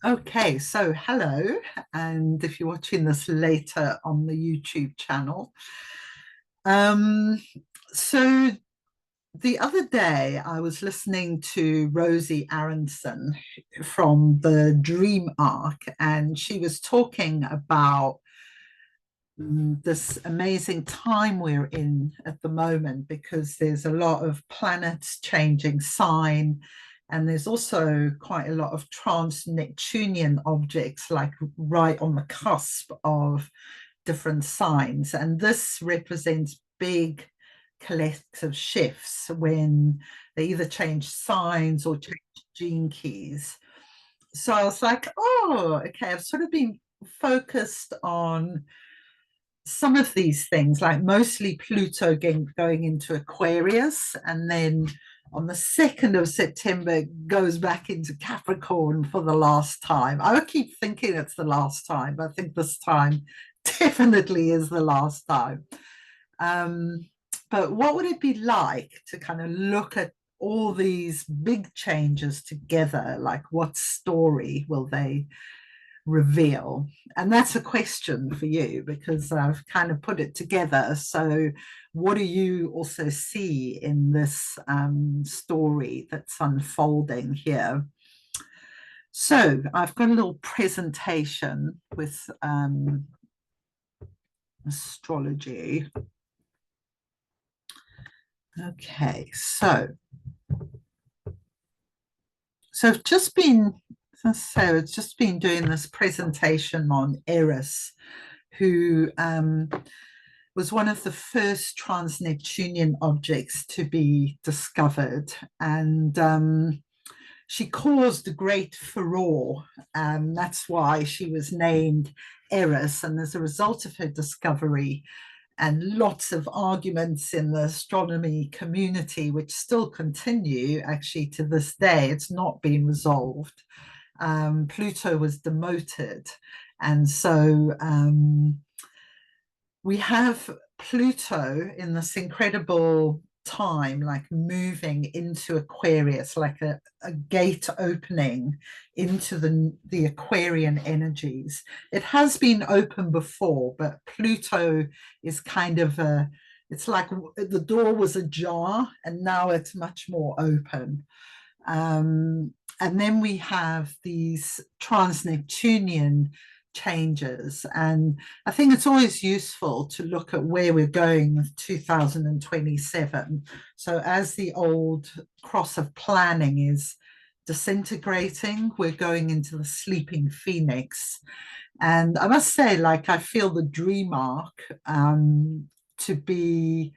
Okay, so hello, and if you're watching this later on the YouTube channel. Um, so the other day I was listening to Rosie Aronson from the Dream Arc, and she was talking about this amazing time we're in at the moment because there's a lot of planets changing sign, and there's also quite a lot of trans-Neptunian objects, like right on the cusp of different signs. And this represents big collective shifts when they either change signs or change gene keys. So I was like, oh, okay, I've sort of been focused on some of these things, like mostly Pluto going into Aquarius, and then on the 2nd of September it goes back into Capricorn for the last time. I keep thinking it's the last time, but I think this time definitely is the last time. Um, but what would it be like to kind of look at all these big changes together? Like, what story will they reveal? And that's a question for you because I've kind of put it together. So, what do you also see in this story that's unfolding here? So, I've got a little presentation with astrology. Okay, so I've just been so it's just been doing this presentation on Eris, who was one of the first trans-Neptunian objects to be discovered. And she caused a great furore. That's why she was named Eris. And as a result of her discovery, and lots of arguments in the astronomy community, which still continue actually to this day, it's not been resolved. Pluto was demoted. And so we have Pluto in this incredible time, like moving into Aquarius, like a gate opening into the Aquarian energies. It has been open before, but Pluto is kind of it's like the door was ajar and now it's much more open. And then we have these trans-Neptunian changes. And I think it's always useful to look at where we're going with 2027. So, as the old cross of planning is disintegrating, we're going into the sleeping phoenix. And I must say, like, I feel the dream arc to be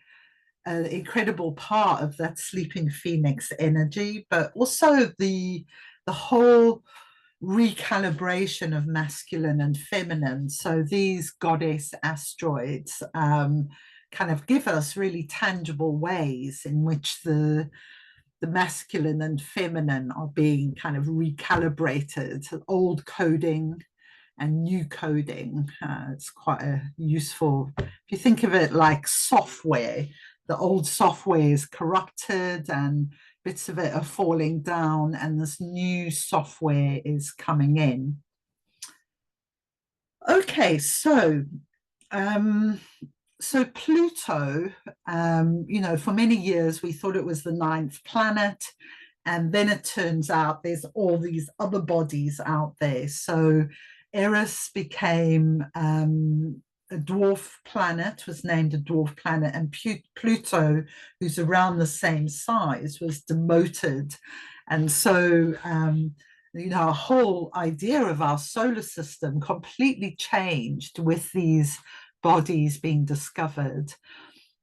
an incredible part of that sleeping phoenix energy, but also the whole recalibration of masculine and feminine. So these goddess asteroids kind of give us really tangible ways in which the masculine and feminine are being kind of recalibrated, old coding and new coding. It's quite a useful, if you think of it like software, the old software is corrupted and bits of it are falling down, and this new software is coming in. Okay, um, so Pluto, for many years we thought it was the ninth planet, and then it turns out there's all these other bodies out there. So Eris became a dwarf planet, was named a dwarf planet, and Pluto, who's around the same size, was demoted. And so, our whole idea of our solar system completely changed with these bodies being discovered.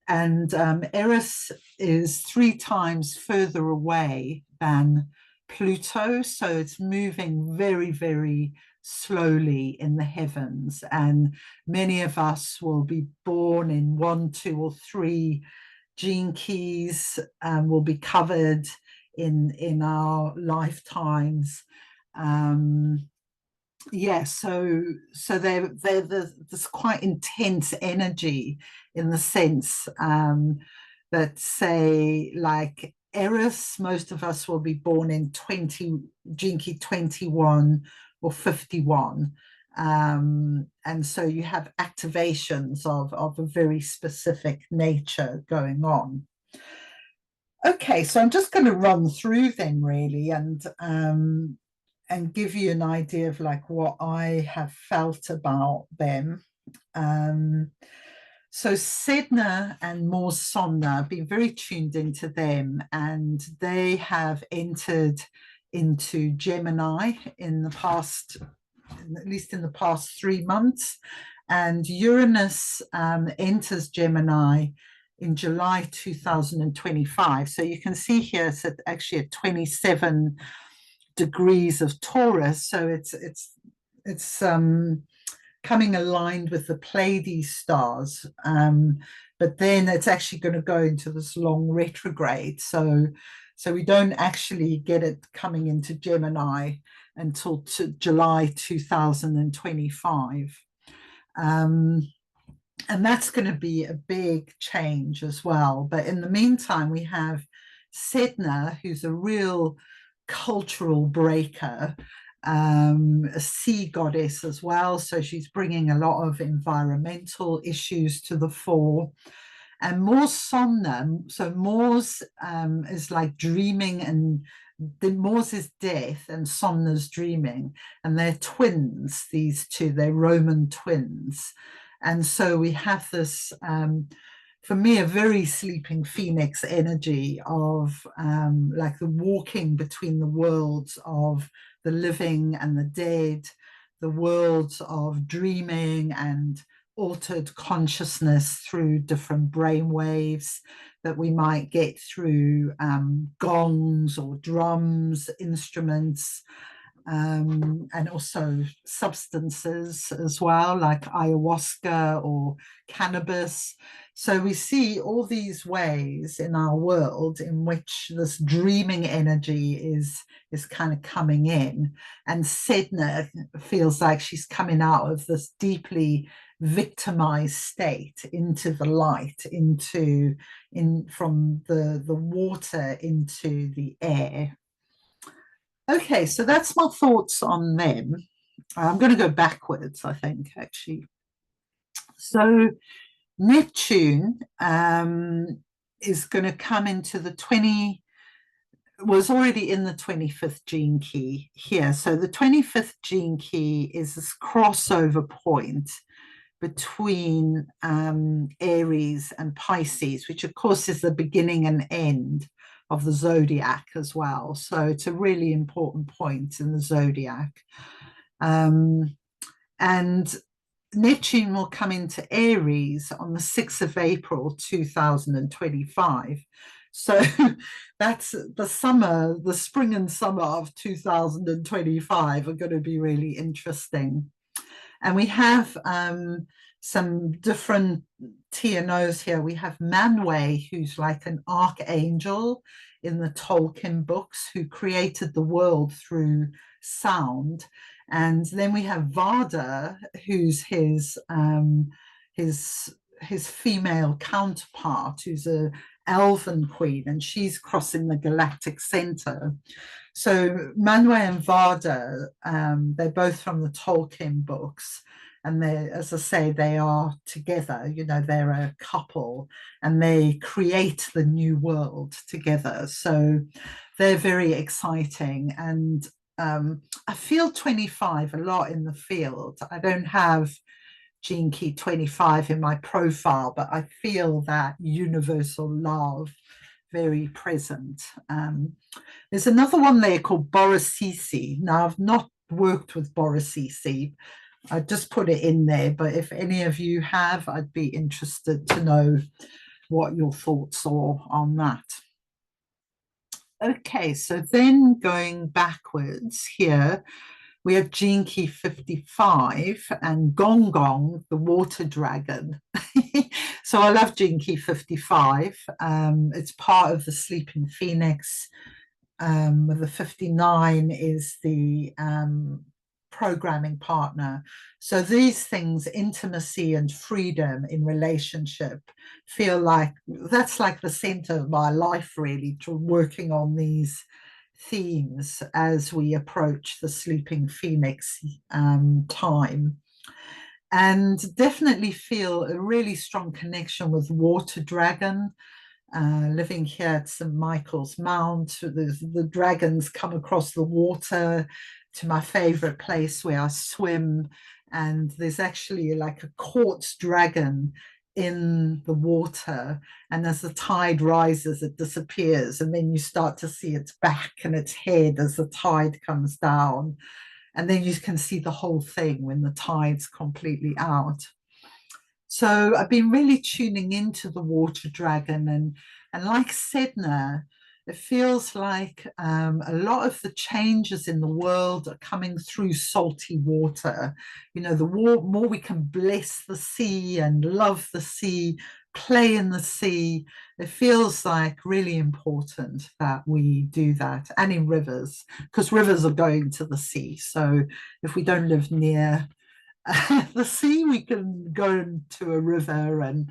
And Eris is 3 times further away than Pluto, so it's moving very, very slowly in the heavens. And many of us will be born in 1, 2, or 3 gene keys, will be covered in our lifetimes. So there's quite intense energy in the sense that, say, like Eris, most of us will be born in 20, gene key 21 or 51. And so you have activations of a very specific nature going on. Okay, so I'm just going to run through them really and give you an idea of like what I have felt about them. Um, so Sedna and Mors Somna, I've been very tuned into them, and they have entered into Gemini in the past, at least in the past 3 months. And Uranus enters Gemini in July 2025. So you can see here it's actually at 27 degrees of Taurus. So it's coming aligned with the Pleiades stars. But then it's actually going to go into this long retrograde. So we don't actually get it coming into Gemini until July 2025. And that's going to be a big change as well. But in the meantime, we have Sedna, who's a real cultural breaker, a sea goddess as well. So she's bringing a lot of environmental issues to the fore. And Mors Somna, so Mors is like dreaming, and Mors is death and Somna's dreaming. And they're twins, these two, they're Roman twins. And so we have this, for me, a very sleeping phoenix energy of like the walking between the worlds of the living and the dead, the worlds of dreaming and altered consciousness through different brain waves that we might get through gongs or drums, instruments, and also substances as well, like ayahuasca or cannabis. So we see all these ways in our world in which this dreaming energy is kind of coming in. And Sedna feels like she's coming out of this deeply victimized state into the light, from the water into the air. Okay, so that's my thoughts on them. I'm going to go backwards, I think, actually. So Neptune is going to come into the was already in the 25th gene key here. So the 25th gene key is this crossover point between Aries and Pisces, which of course is the beginning and end of the zodiac as well. So it's a really important point in the zodiac. And Neptune will come into Aries on the 6th of April 2025. So that's the spring and summer of 2025 are going to be really interesting. And we have some different TNOs here. We have Manwë, who's like an archangel in the Tolkien books, who created the world through sound. And then we have Vada, who's his female counterpart, who's a elven queen, and she's crossing the galactic center. So Manwë and Vada, they're both from the Tolkien books. And they, as I say, they are together, they're a couple, and they create the new world together. So they're very exciting. And I feel 25 a lot in the field. I don't have gene key 25 in my profile, but I feel that universal love very present. There's another one there called Borosisi. Now, I've not worked with Borosisi. I just put it in there, but if any of you have, I'd be interested to know what your thoughts are on that. Okay, so then going backwards here, we have gene key 55 and Gong Gong, the water dragon. So I love gene key 55. It's part of the sleeping phoenix. The 59 is the programming partner. So these things, intimacy and freedom in relationship, feel like that's like the center of my life, really, to working on these themes as we approach the sleeping phoenix time, and definitely feel a really strong connection with water dragon. Living here at St. Michael's Mount, the dragons come across the water to my favorite place where I swim. And there's actually like a quartz dragon in the water. And as the tide rises, it disappears. And then you start to see its back and its head as the tide comes down. And then you can see the whole thing when the tide's completely out. So I've been really tuning into the water dragon, and like Sedna, it feels like a lot of the changes in the world are coming through salty water. You know, the more we can bless the sea and love the sea, play in the sea, it feels like really important that we do that, and in rivers, because rivers are going to the sea. So if we don't live near the sea, we can go to a river and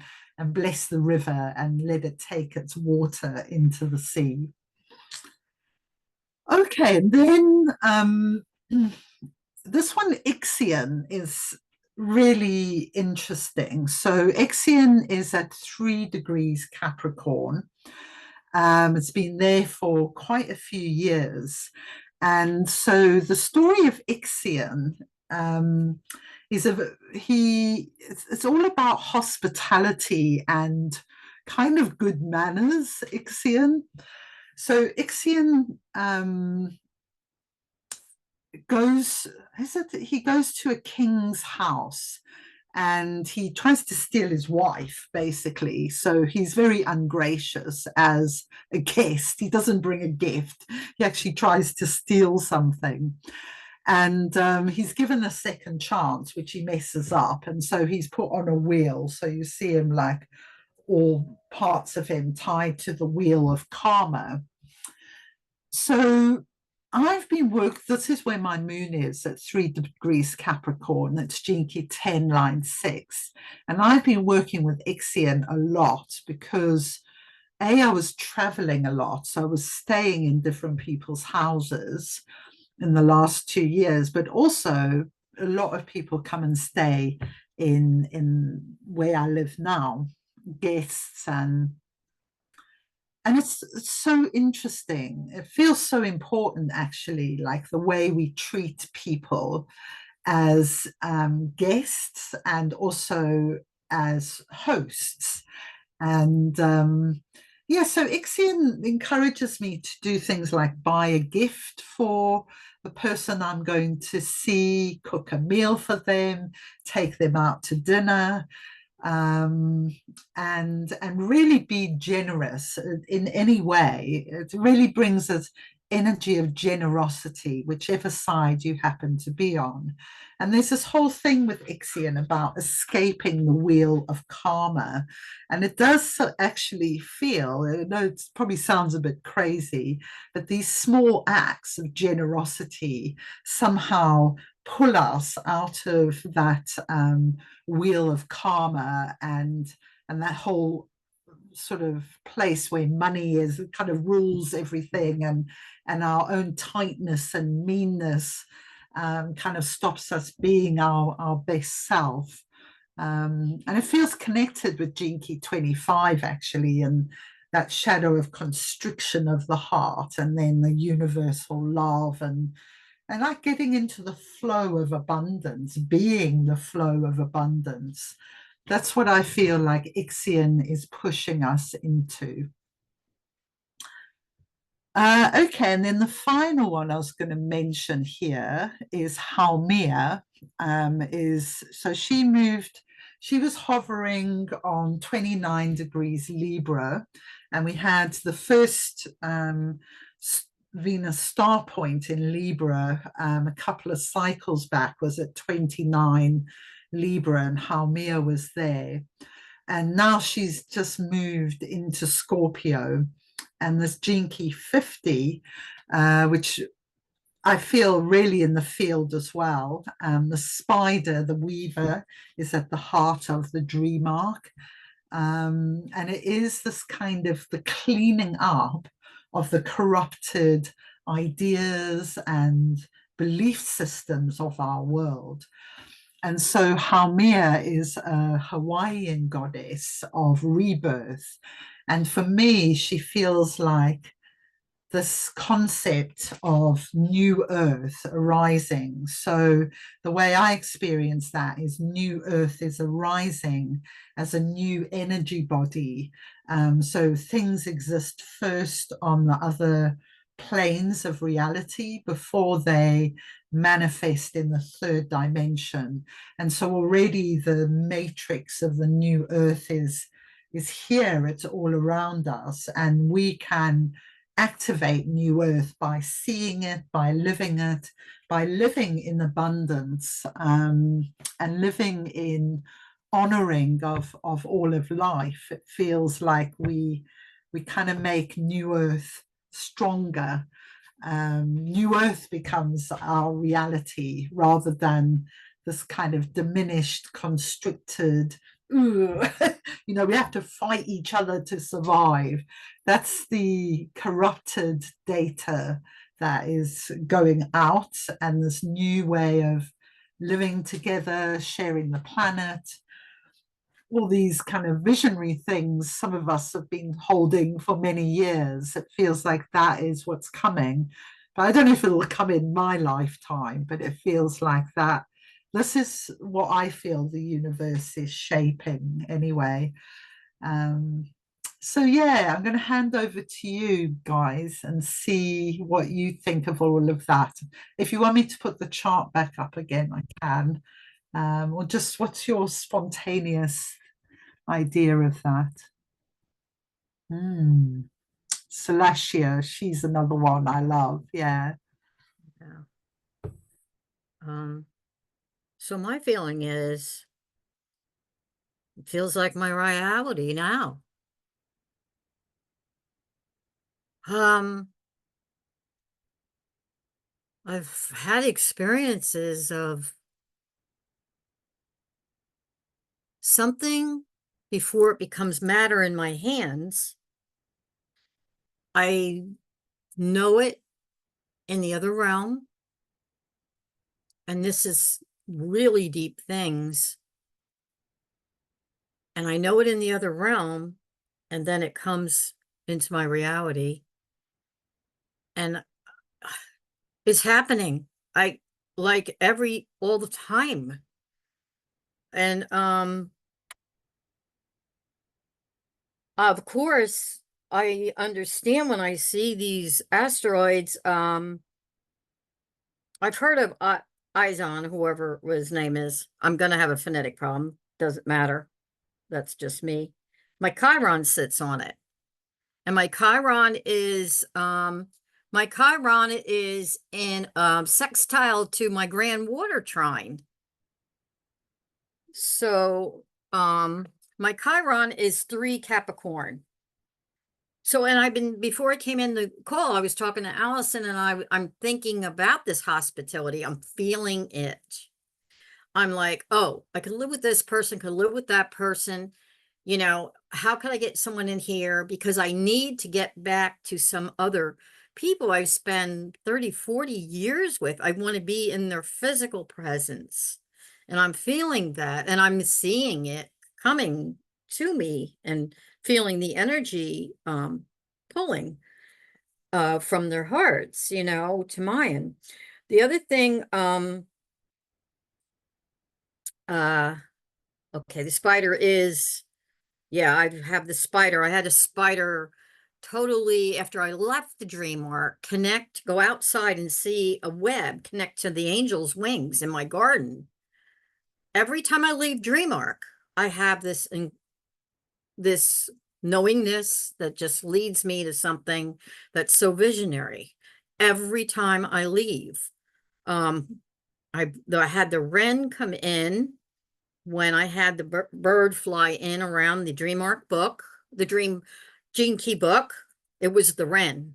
bless the river and let it take its water into the sea. Okay, and then this one, Ixion, is really interesting. So Ixion is at 3 degrees Capricorn. It's been there for quite a few years. And so the story of Ixion is it's all about hospitality and kind of good manners, Ixion. So Ixion he goes to a king's house and he tries to steal his wife, basically. So he's very ungracious as a guest. He doesn't bring a gift. He actually tries to steal something. And he's given a second chance, which he messes up. And so he's put on a wheel. So you see him like all parts of him tied to the wheel of karma. So this is where my moon is at 3 degrees Capricorn. That's Jinky 10, line 6. And I've been working with Ixion a lot because I was traveling a lot. So I was staying in different people's houses in the last 2 years, but also a lot of people come and stay in where I live now, guests, and it's so interesting. It feels so important, actually, like the way we treat people as guests and also as hosts. And yeah, so Ixion encourages me to do things like buy a gift for the person I'm going to see, cook a meal for them, take them out to dinner, and really be generous in any way. It really brings us energy of generosity, whichever side you happen to be on. And there's this whole thing with Ixion about escaping the wheel of karma. And it does actually feel, I know it probably sounds a bit crazy, but these small acts of generosity somehow pull us out of that wheel of karma and that whole sort of place where money is kind of rules everything, and our own tightness and meanness kind of stops us being our best self. And it feels connected with Jinky 25, actually, and that shadow of constriction of the heart, and then the universal love, and like getting into the flow of abundance, being the flow of abundance. That's what I feel like Ixion is pushing us into. Okay, and then the final one I was going to mention here is Haumea. So she was hovering on 29 degrees Libra, and we had the first Venus star point in Libra a couple of cycles back was at 29 Libra, and Haumea was there. And now she's just moved into Scorpio, and this Jinky 50, which I feel really in the field as well. The spider, the weaver, is at the heart of the dream arc. And it is this kind of the cleaning up of the corrupted ideas and belief systems of our world. And so Haumea is a Hawaiian goddess of rebirth. And for me, she feels like this concept of new earth arising. So the way I experience that is new earth is arising as a new energy body. So things exist first on the other planes of reality before they manifest in the third dimension. And so already the matrix of the new earth is here, it's all around us, and we can activate new earth by seeing it, by living it, by living in abundance, and living in honoring of all of life. It feels like we kind of make new earth stronger. New earth becomes our reality rather than this kind of diminished, constricted, ooh, we have to fight each other to survive. That's the corrupted data that is going out, and this new way of living together, sharing the planet, all these kind of visionary things some of us have been holding for many years. It feels like that is what's coming. But I don't know if it'll come in my lifetime, but it feels like that. This is what I feel the universe is shaping anyway. Um, so yeah, I'm going to hand over to you guys and see what you think of all of that. If you want me to put the chart back up again, I can. Or just what's your spontaneous idea of that? Mm. Celestia, she's another one I love. Yeah. Yeah. So my feeling is, it feels like my reality now. Um, I've had experiences of something before it becomes matter in my hands. I know it in the other realm, and this is really deep things. And I know it in the other realm, and then it comes into my reality. And it's happening. I like all the time. And of course, I understand when I see these asteroids. I've heard of Izon, whoever his name is. I'm gonna have a phonetic problem. Doesn't matter. That's just me. My Chiron sits on it. And my Chiron is in sextile to my grand water trine. So my Chiron is 3 Capricorn. So, and I've been, before I came in the call, I was talking to Allison, and I'm thinking about this hospitality. I'm feeling it. I'm like, oh, I could live with this person, could live with that person. How can I get someone in here? Because I need to get back to some other people I've spent 30, 40 years with. I want to be in their physical presence. And I'm feeling that, and I'm seeing it coming to me and feeling the energy pulling from their hearts, to mine. The other thing, okay, the spider is, yeah, I have the spider. I had a spider totally, after I left the dream arc, go outside and see a web connect to the angel's wings in my garden. Every time I leave dream arc, I have this knowingness that just leads me to something that's so visionary. Every time I leave, I had the wren come in when I had the bird fly in around the dream arc book, the dream gene key book. It was the wren.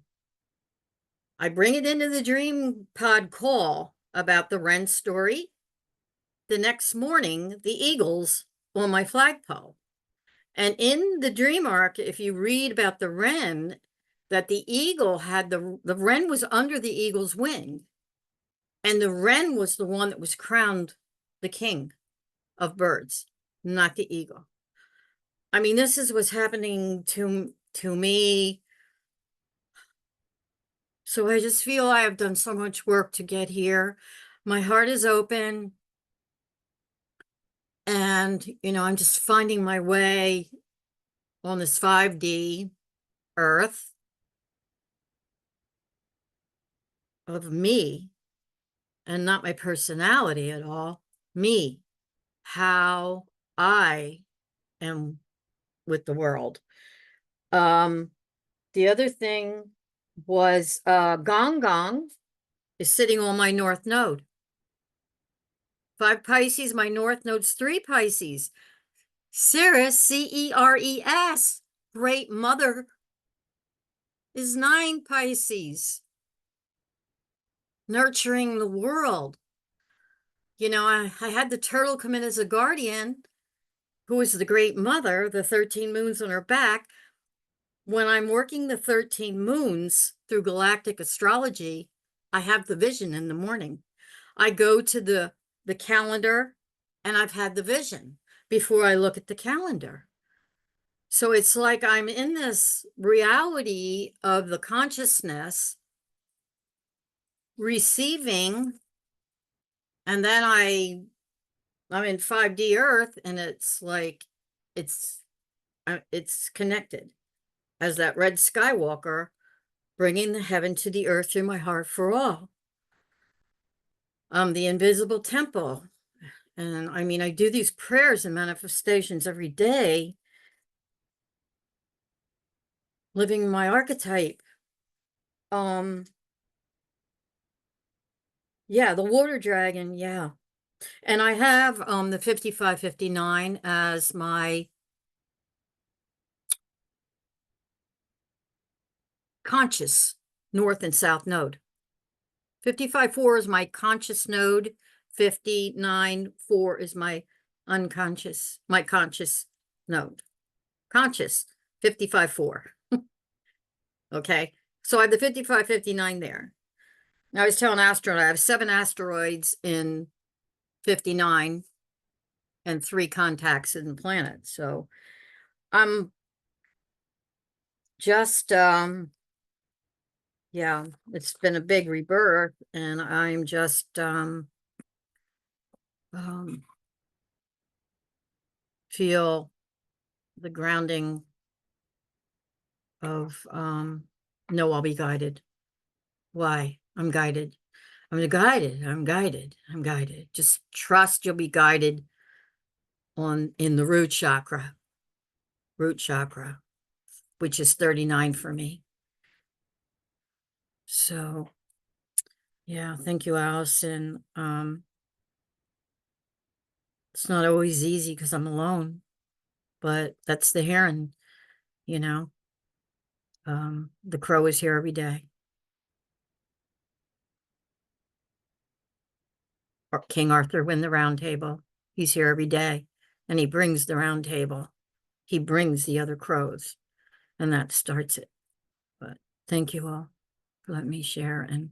I bring it into the dream pod call about the wren story. The next morning, the eagles on my flagpole. And in the dream arc, if you read about the wren, that the eagle had the wren was under the eagle's wing, and the wren was the one that was crowned the king of birds, not the eagle. I mean, this is what's happening to me. So I just feel I have done so much work to get here. My heart is open. And, I'm just finding my way on this 5D earth of me, and not my personality at all. Me, how I am with the world. The other thing was Gong Gong is sitting on my north node. 5 Pisces, my north node's 3 Pisces. Ceres, Ceres, great mother, is 9 Pisces. Nurturing the world. I had the turtle come in as a guardian, who is the great mother, the 13 moons on her back. When I'm working the 13 moons through galactic astrology, I have the vision in the morning. I go to the calendar, and I've had the vision before I look at the calendar. So it's like I'm in this reality of the consciousness receiving, and then I'm in 5D earth, and it's like it's connected as that red skywalker bringing the heaven to the earth through my heart for all. The invisible temple. And I mean, I do these prayers and manifestations every day, living my archetype. Yeah, the water dragon, yeah. And I have the 5559 as my conscious north and south node. 55-4 is my conscious node. 59-4 is my unconscious, my conscious node. Conscious, 55-4. Okay, so I have the 55-59 there. Now I was telling astronaut, I have 7 asteroids in 59 and 3 contacts in the planet. So I'm just, yeah, it's been a big rebirth, and I'm just, feel the grounding of, no, I'll be guided. Why? I'm guided. I'm guided. I'm guided. I'm guided. Just trust you'll be guided in the root chakra, which is 39 for me. So, yeah, thank you, Allison. It's not always easy because I'm alone, but that's the heron, the crow is here every day. Or King Arthur win the round table. He's here every day, and he brings the round table. He brings the other crows, and that starts it. But thank you all for letting me share, and